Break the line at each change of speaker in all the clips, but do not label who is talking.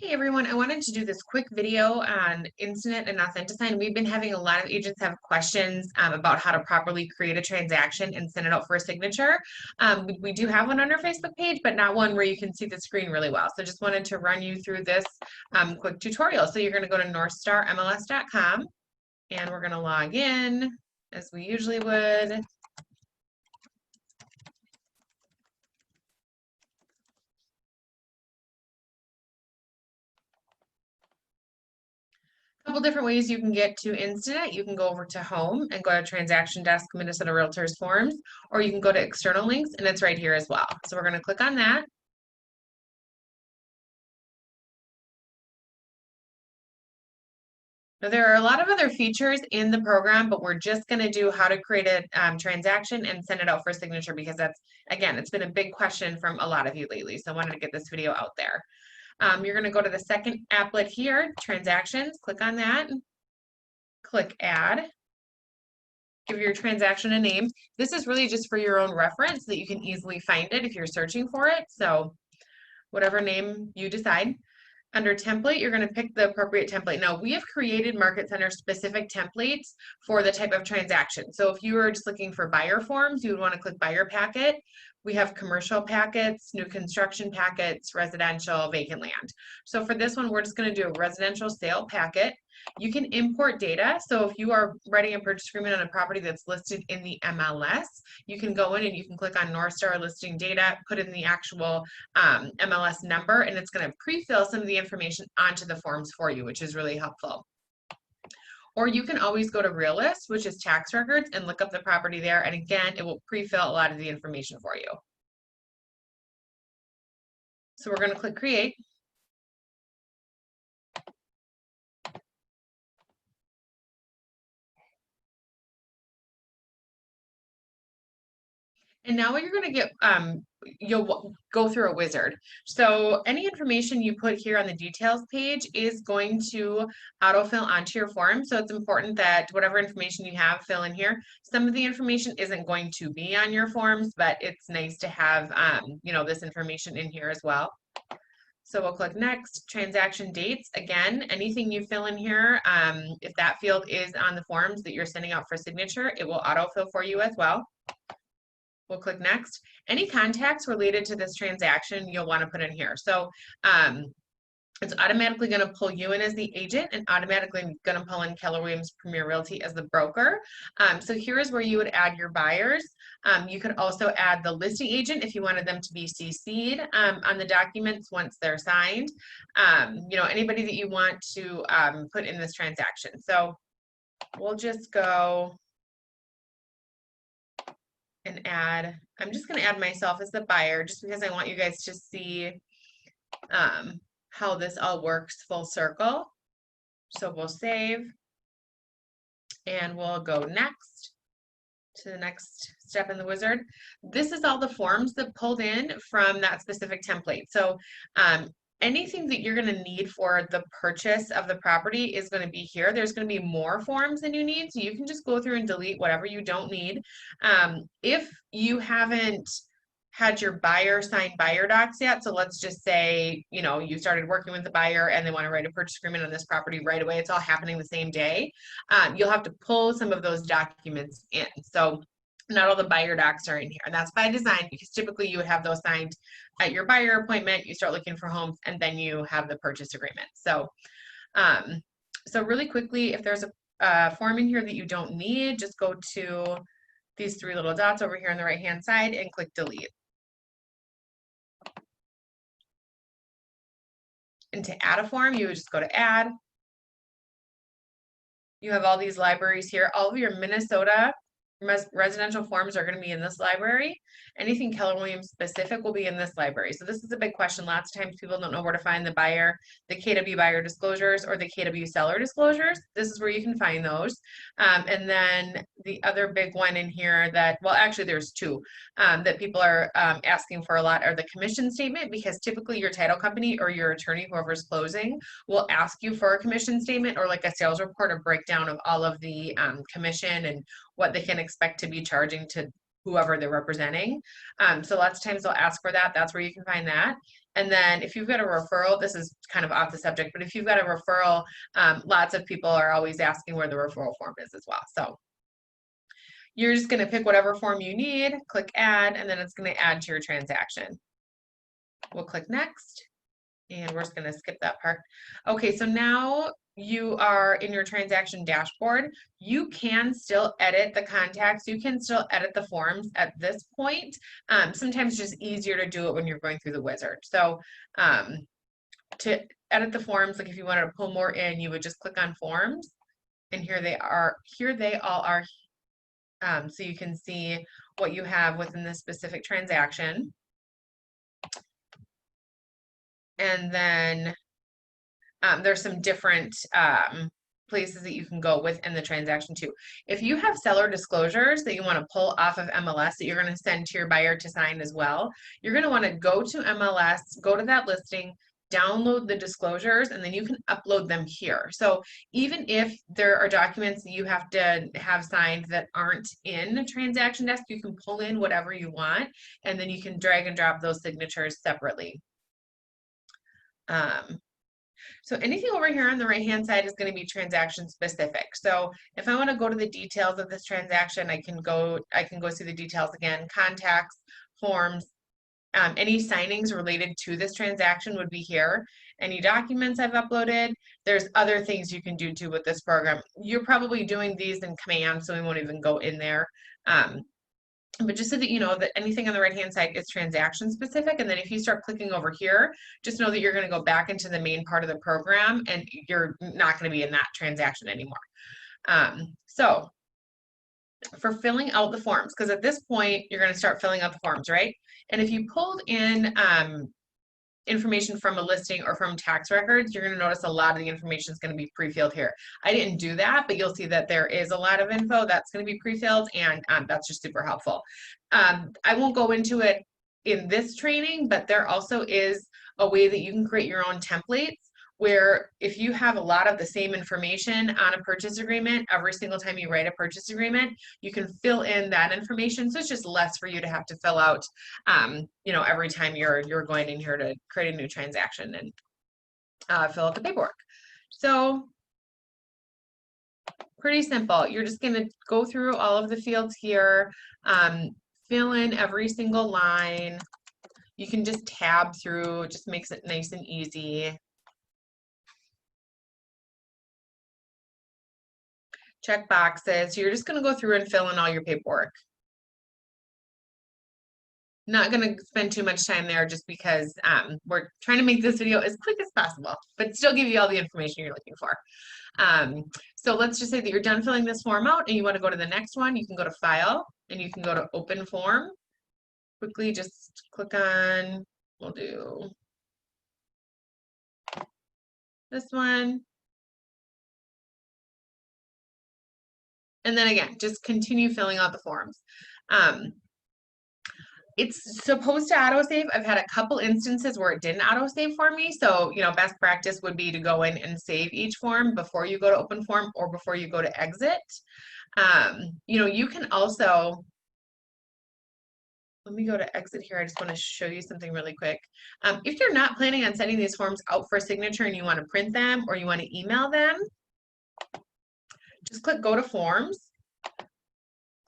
Hey everyone, I wanted to do this quick video on Instant and Authenticine. We've been having a lot of agents have questions about how to properly create a transaction and send it out for a signature. We do have one on our Facebook page, but not one where you can see the screen really well. So just wanted to run you through this quick tutorial. So you're going to go to northstarmls.com and we're going to log in as we usually would. Couple different ways you can get to Instant. You can go over to Home and go to Transaction Desk, Minnesota Realtors Forms, or you can go to External Links, and it's right here as well. So we're going to click on that. Now, there are a lot of other features in the program, but we're just going to do how to create a transaction and send it out for signature because that's, again, it's been a big question from a lot of you lately. So I wanted to get this video out there. You're going to go to the second applet here, Transactions, click on that. Click Add. Give your transaction a name. This is really just for your own reference so that you can easily find it if you're searching for it. So whatever name you decide. Under template, you're going to pick the appropriate template. Now, we have created Market Center specific templates for the type of transaction. So if you were just looking for buyer forms, you would want to click buyer packet. We have commercial packets, new construction packets, residential, vacant land. So for this one, we're just going to do a residential sale packet. You can import data. So if you are writing a purchase agreement on a property that's listed in the MLS, you can go in and you can click on North Star listing data, put in the actual MLS number, and it's going to pre-fill some of the information onto the forms for you, which is really helpful. Or you can always go to Realist, which is tax records, and look up the property there. And again, it will pre-fill a lot of the information for you. So we're going to click Create. And now what you're going to get, you'll go through a wizard. So any information you put here on the details page is going to autofill onto your form. So it's important that whatever information you have, fill in here. Some of the information isn't going to be on your forms, but it's nice to have, this information in here as well. So we'll click Next. Transaction dates. Again, anything you fill in here, if that field is on the forms that you're sending out for signature, it will autofill for you as well. We'll click Next. Any contacts related to this transaction you'll want to put in here. So it's automatically going to pull you in as the agent and automatically going to pull in Keller Williams Premier Realty as the broker. So here is where you would add your buyers. You could also add the listing agent if you wanted them to be CC'd on the documents once they're signed. Anybody that you want to put in this transaction. So we'll just go and add, I'm just going to add myself as the buyer just because I want you guys to see how this all works full circle. So we'll save and we'll go next to the next step in the wizard. This is all the forms that pulled in from that specific template. So anything that you're going to need for the purchase of the property is going to be here. There's going to be more forms than you need, so you can just go through and delete whatever you don't need. If you haven't had your buyer sign buyer docs yet, so let's just say, you started working with the buyer and they want to write a purchase agreement on this property right away, it's all happening the same day, you'll have to pull some of those documents in. So not all the buyer docs are in here, and that's by design because typically you would have those signed at your buyer appointment, you start looking for homes, and then you have the purchase agreement. So so really quickly, if there's a form in here that you don't need, just go to these three little dots over here on the right hand side and click delete. And to add a form, you would just go to add. You have all these libraries here. All of your Minnesota residential forms are going to be in this library. Anything Keller Williams specific will be in this library. So this is a big question. Lots of times people don't know where to find the buyer, the KW buyer disclosures or the KW seller disclosures. This is where you can find those. And then the other big one in here that, well, actually there's two that people are asking for a lot are the commission statement, because typically your title company or your attorney, whoever's closing, will ask you for a commission statement or like a sales report, a breakdown of all of the commission and what they can expect to be charging to whoever they're representing. So lots of times they'll ask for that. That's where you can find that. And then if you've got a referral, this is kind of off the subject, but if you've got a referral, lots of people are always asking where the referral form is as well. So you're just going to pick whatever form you need, click add, and then it's going to add to your transaction. We'll click next, and we're just going to skip that part. Okay, so now you are in your transaction dashboard. You can still edit the contacts. You can still edit the forms at this point. Sometimes it's just easier to do it when you're going through the wizard. So to edit the forms, like if you wanted to pull more in, you would just click on forms, and here they are. Here they all are. So you can see what you have within this specific transaction. And then there's some different places that you can go within the transaction too. If you have seller disclosures that you want to pull off of MLS that you're going to send to your buyer to sign as well, you're going to want to go to MLS, go to that listing, download the disclosures, and then you can upload them here. So even if there are documents that you have to have signed that aren't in the transaction desk, you can pull in whatever you want, and then you can drag and drop those signatures separately. So anything over here on the right-hand side is going to be transaction specific. So if I want to go to the details of this transaction, I can go see the details again, contacts, forms, any signings related to this transaction would be here. Any documents I've uploaded. There's other things you can do too with this program. You're probably doing these in command, so we won't even go in there. But just so that you know that anything on the right-hand side is transaction specific. And then if you start clicking over here, just know that you're going to go back into the main part of the program and you're not going to be in that transaction anymore. So for filling out the forms, because at this point, you're going to start filling out the forms, right? And if you pulled in information from a listing or from tax records, you're going to notice a lot of the information is going to be pre-filled here. I didn't do that, but you'll see that there is a lot of info that's going to be pre-filled, and that's just super helpful. I won't go into it in this training, but there also is a way that you can create your own templates where if you have a lot of the same information on a purchase agreement, every single time you write a purchase agreement, you can fill in that information. So it's just less for you to have to fill out, every time you're going in here to create a new transaction and fill out the paperwork. So pretty simple. You're just going to go through all of the fields here, fill in every single line. You can just tab through, it just makes it nice and easy. Check boxes. So you're just going to go through and fill in all your paperwork. Not going to spend too much time there just because we're trying to make this video as quick as possible, but still give you all the information you're looking for. So let's just say that you're done filling this form out and you want to go to the next one. You can go to File and you can go to Open Form. Quickly just click on, we'll do this one. And then again, just continue filling out the forms. It's supposed to autosave. I've had a couple instances where it didn't autosave for me. So, best practice would be to go in and save each form before you go to open form or before you go to exit. You can also, let me go to exit here. I just want to show you something really quick. If you're not planning on sending these forms out for signature and you want to print them or you want to email them, just click Go to Forms.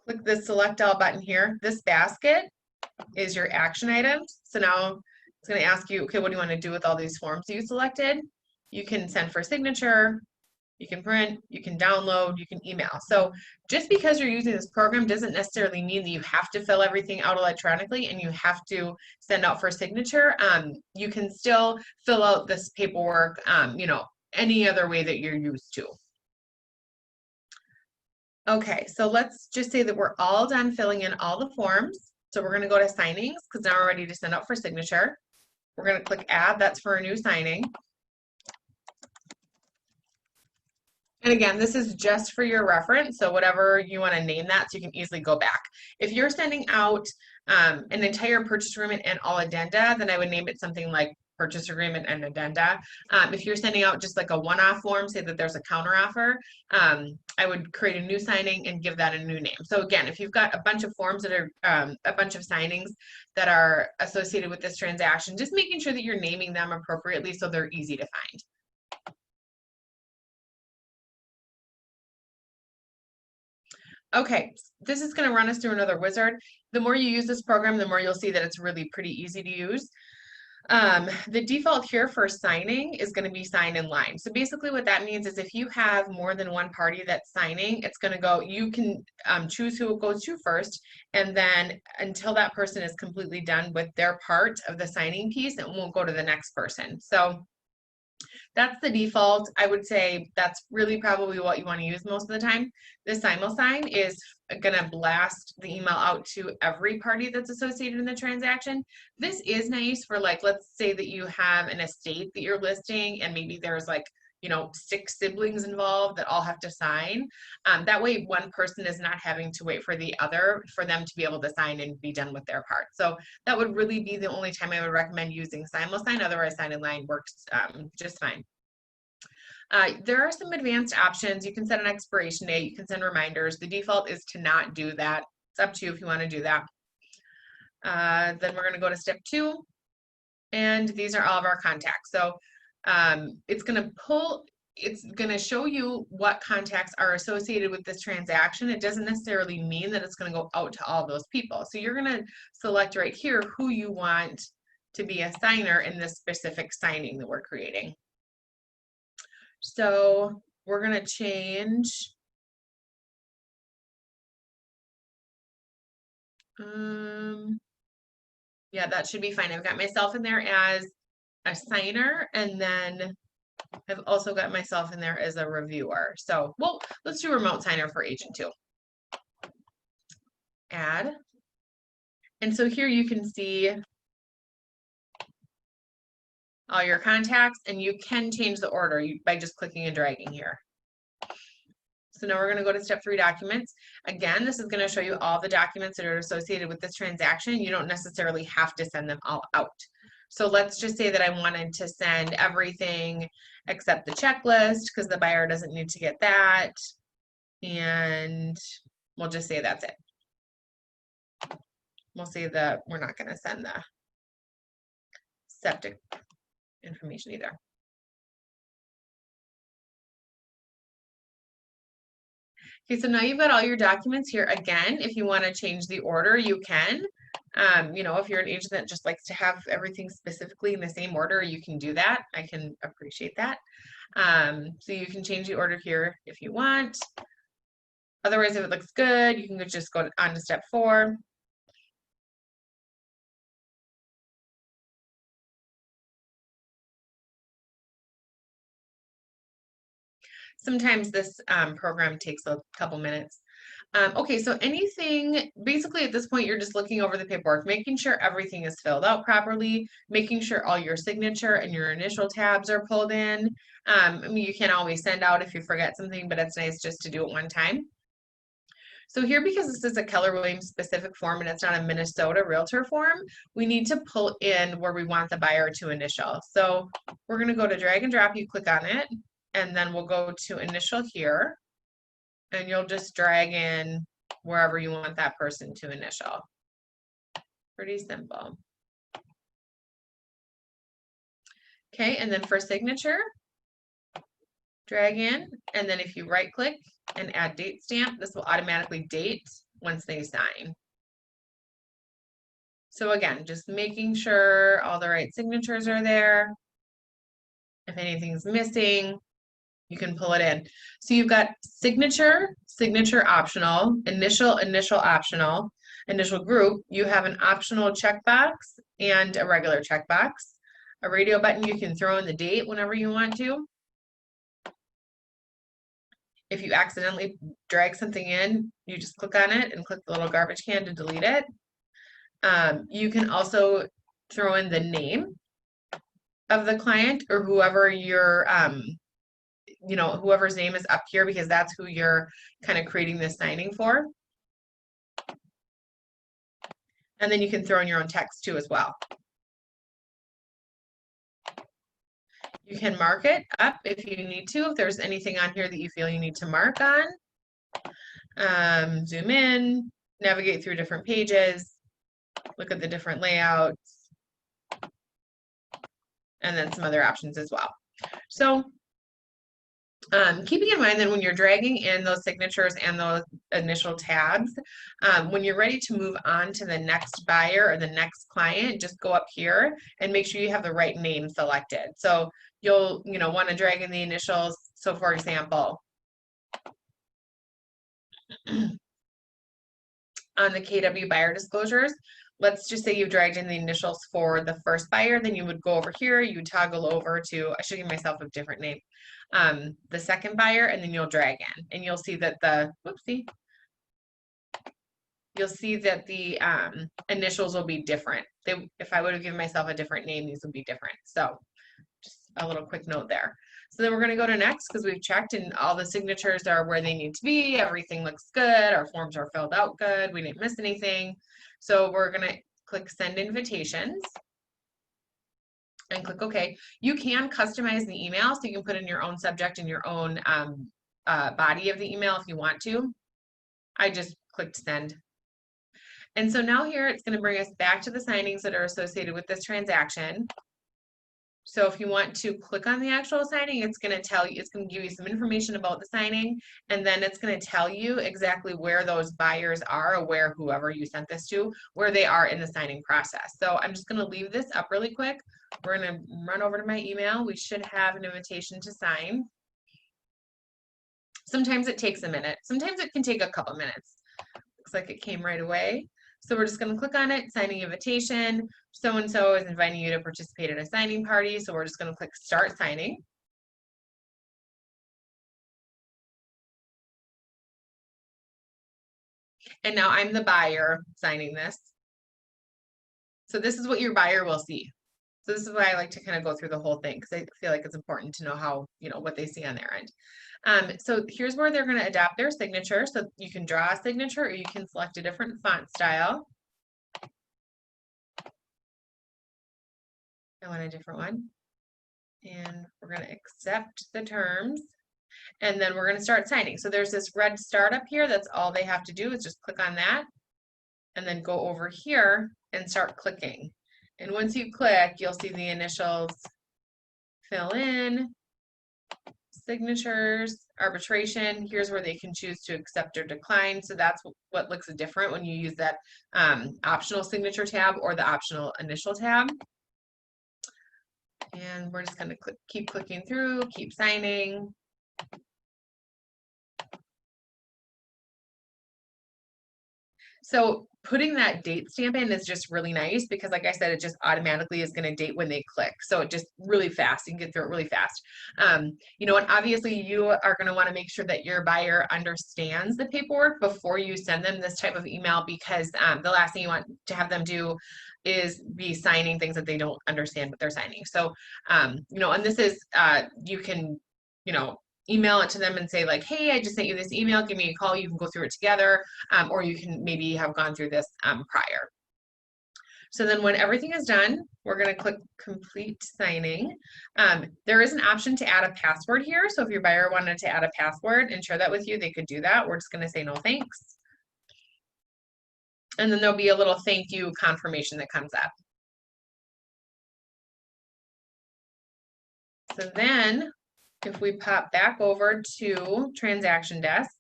Click the Select All button here. This basket is your action items. So now it's going to ask you, okay, what do you want to do with all these forms you selected? You can send for signature, you can print, you can download, you can email. So just because you're using this program doesn't necessarily mean that you have to fill everything out electronically and you have to send out for signature. You can still fill out this paperwork, any other way that you're used to. Okay, so let's just say that we're all done filling in all the forms. So we're going to go to signings because now we're ready to send out for signature. We're going to click add, that's for a new signing. And again, this is just for your reference. So whatever you want to name that, so you can easily go back. If you're sending out an entire purchase agreement and all addenda, then I would name it something like purchase agreement and addenda. If you're sending out just like a one-off form, say that there's a counteroffer, I would create a new signing and give that a new name. So again, if you've got a bunch of forms that are a bunch of signings that are associated with this transaction, just making sure that you're naming them appropriately so they're easy to find. Okay, this is going to run us through another wizard. The more you use this program, the more you'll see that it's really pretty easy to use. The default here for signing is going to be sign in line. So basically what that means is if you have more than one party that's signing, it's going to go, you can choose who it goes to first, and then until that person is completely done with their part of the signing piece, it won't go to the next person. So that's the default. I would say that's really probably what you want to use most of the time. The SimulSign is going to blast the email out to every party that's associated in the transaction. This is nice for, like, let's say that you have an estate that you're listing and maybe there's like, you know, 6 siblings involved that all have to sign. That way one person is not having to wait for the other for them to be able to sign and be done with their part. So that would really be the only time I would recommend using SimulSign. Otherwise, sign in line works just fine. There are some advanced options. You can set an expiration date, you can send reminders. The default is to not do that. It's up to you if you want to do that. Then we're going to go to step 2, and these are all of our contacts. So it's going to show you what contacts are associated with this transaction. It doesn't necessarily mean that it's going to go out to all those people. So you're going to select right here who you want to be a signer in this specific signing that we're creating. So we're going to change yeah, that should be fine. I've got myself in there as a signer, and then I've also got myself in there as a reviewer. So, well, let's do remote signer for agent 2. Add. And so here you can see all your contacts, and you can change the order by just clicking and dragging here. So now we're going to go to step 3, documents. Again, this is going to show you all the documents that are associated with this transaction. You don't necessarily have to send them all out. So let's just say that I wanted to send everything except the checklist because the buyer doesn't need to get that. And we'll just say that's it. We'll say that we're not going to send the septic information either. Okay, so now you've got all your documents here. Again, if you want to change the order, you can. You know, if you're an agent that just likes to have everything specifically in the same order, you can do that. I can appreciate that. So you can change the order here if you want. Otherwise, if it looks good, you can just go on to step 4. Sometimes this program takes a couple minutes. Okay, so anything, basically at this point, you're just looking over the paperwork, making sure everything is filled out properly, making sure all your signature and your initial tabs are pulled in. I mean, you can always send out if you forget something, but it's nice just to do it one time. So here, because this is a Keller Williams specific form and it's not a Minnesota realtor form, we need to pull in where we want the buyer to initial. So we're going to go to drag and drop, you click on it, and then we'll go to initial here, and you'll just drag in wherever you want that person to initial. Pretty simple. Okay, and then for signature, drag in, and then if you right click and add date stamp, this will automatically date once they sign. So again, just making sure all the right signatures are there. If anything's missing, you can pull it in. So you've got signature, signature optional, initial, initial optional, initial group. You have an optional checkbox and a regular checkbox. A radio button, you can throw in the date whenever you want to. If you accidentally drag something in, you just click on it and click the little garbage can to delete it. You can also throw in the name of the client or whoever your you know, whoever's name is up here, because that's who you're kind of creating this signing for. And then you can throw in your own text too as well. You can mark it up if you need to, if there's anything on here that you feel you need to mark on. Zoom in, navigate through different pages, look at the different layouts, and then some other options as well. So keeping in mind that when you're dragging in those signatures and those initial tabs, when you're ready to move on to the next buyer or the next client, just go up here and make sure you have the right name selected. So you'll want to drag in the initials. So for example, on the KW buyer disclosures, let's just say you dragged in the initials for the first buyer, then you would go over here, you would toggle over to, I should give myself a different name, the second buyer, and then you'll drag in, and you'll see that the, whoopsie, you'll see that the initials will be different. If I would have given myself a different name, these would be different. So just a little quick note there. So then we're going to go to next because we've checked and all the signatures are where they need to be. Everything looks good. Our forms are filled out good. We didn't miss anything. So we're going to click send invitations and click OK. You can customize the email so you can put in your own subject and your own body of the email if you want to. I just clicked send. And so now here it's going to bring us back to the signings that are associated with this transaction. So if you want to click on the actual signing, it's going to tell you, it's going to give you some information about the signing, and then it's going to tell you exactly where those buyers are, or where whoever you sent this to, where they are in the signing process. So I'm just going to leave this up really quick. We're going to run over to my email. We should have an invitation to sign. Sometimes it takes a minute. Sometimes it can take a couple minutes. Looks like it came right away. So we're just going to click on it, signing invitation. So-and-so is inviting you to participate in a signing party. So we're just going to click start signing. And now I'm the buyer signing this. So this is what your buyer will see. So this is why I like to kind of go through the whole thing because I feel like it's important to know how, what they see on their end. So here's where they're going to adapt their signature. So you can draw a signature or you can select a different font style. I want a different one. And we're going to accept the terms. And then we're going to start signing. So there's this red start up here. That's all they have to do is just click on that and then go over here and start clicking. And once you click, you'll see the initials fill in, signatures, arbitration. Here's where they can choose to accept or decline. So that's what looks different when you use that optional signature tab or the optional initial tab. And we're just going to keep clicking through, keep signing. So putting that date stamp in is just really nice because like I said, it just automatically is going to date when they click. So it just really fast, you can get through it really fast. And obviously you are going to want to make sure that your buyer understands the paperwork before you send them this type of email because the last thing you want to have them do is be signing things that they don't understand what they're signing. So, and this is, you can, email it to them and say like, hey, I just sent you this email, give me a call, you can go through it together, or you can maybe have gone through this prior. So then when everything is done, we're going to click complete signing. There is an option to add a password here. So if your buyer wanted to add a password and share that with you, they could do that. We're just going to say no thanks. And then there'll be a little thank you confirmation that comes up. So then if we pop back over to transaction desk,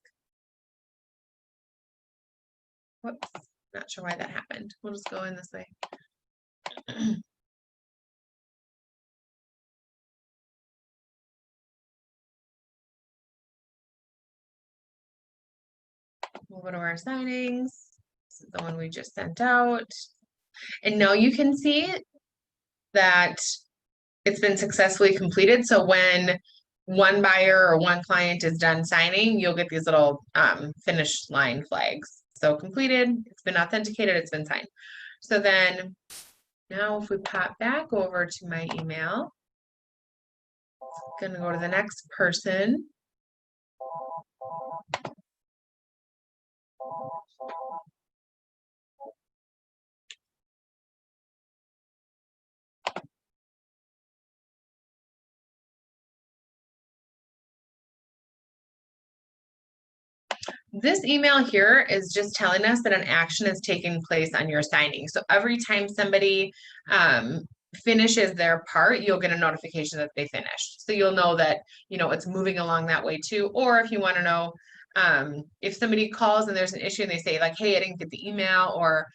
whoops, not sure why that happened. We'll just go in this way. We'll go to our signings. This is the one we just sent out. And now you can see that it's been successfully completed. So when one buyer or one client is done signing, you'll get these little finish line flags. So completed, it's been authenticated, it's been signed. So then now if we pop back over to my email, I'm gonna go to the next person. this email here is just telling us that an action is taking place on your signing. So every time somebody finishes their part, you'll get a notification that they finished. So you'll know that, you know, it's moving along that way too. Or if you want to know, if somebody calls and there's an issue and they say like, hey, I didn't get the email, or,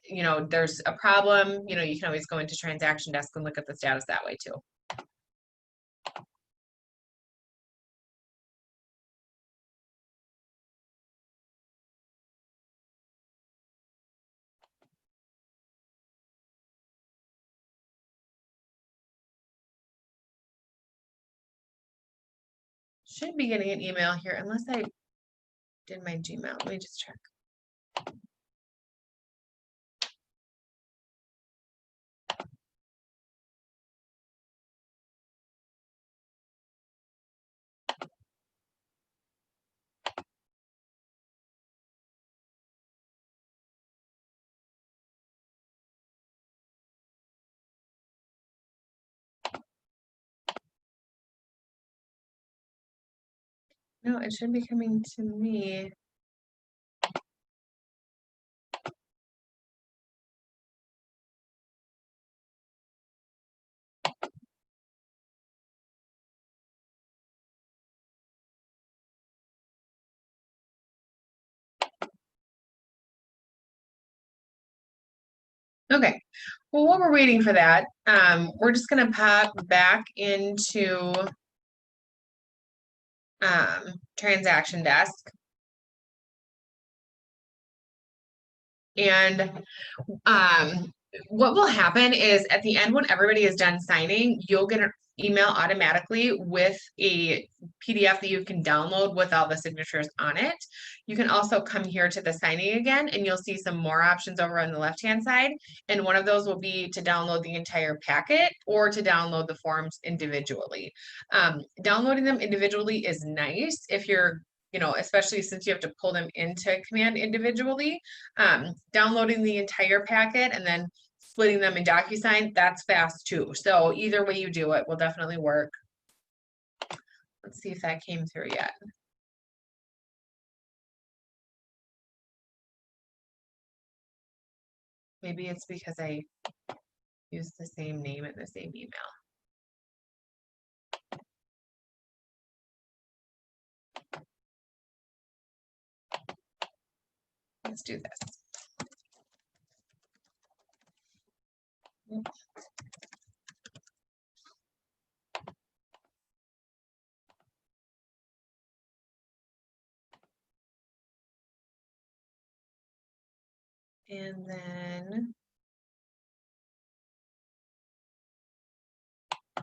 you know, there's a problem, you know, you can always go into transaction desk and look at the status that way too. Should be getting an email here unless I did my Gmail. Let me just check. No, it should be coming to me. Okay, well, while we're waiting for that, we're just gonna pop back into transaction desk. And what will happen is at the end, when everybody is done signing, you'll get an email automatically with a PDF that you can download with all the signatures on it. You can also come here to the signing again, and you'll see some more options over on the left-hand side. And one of those will be to download the entire packet or to download the forms individually. Downloading them individually is nice if you're, you know, especially since you have to pull them into Command individually. Downloading the entire packet and then splitting them in DocuSign, that's fast too. So either way you do it will definitely work. Let's see if that came through yet. Maybe it's because I used the same name in the same email. Let's do this. And then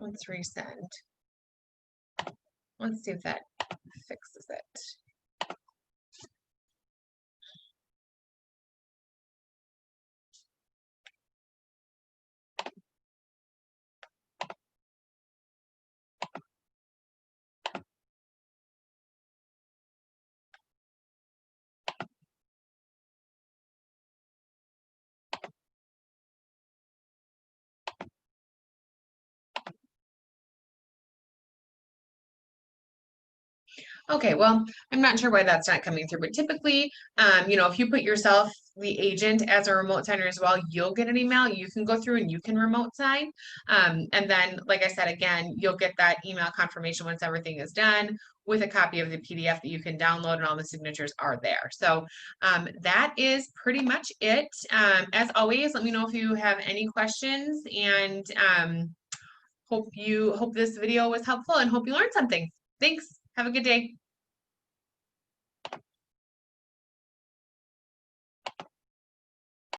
let's resend. Let's see if that fixes it. Okay, well, I'm not sure why that's not coming through, but typically, you know, if you put yourself, the agent, as a remote signer as well, you'll get an email. You can go through and you can remote sign. And then, like I said, again, you'll get that email confirmation once everything is done with a copy of the PDF that you can download, and all the signatures are there. So that is pretty much it. As always, let me know if you have any questions, and hope this video was helpful and hope you learned something. Thanks. Have a good day.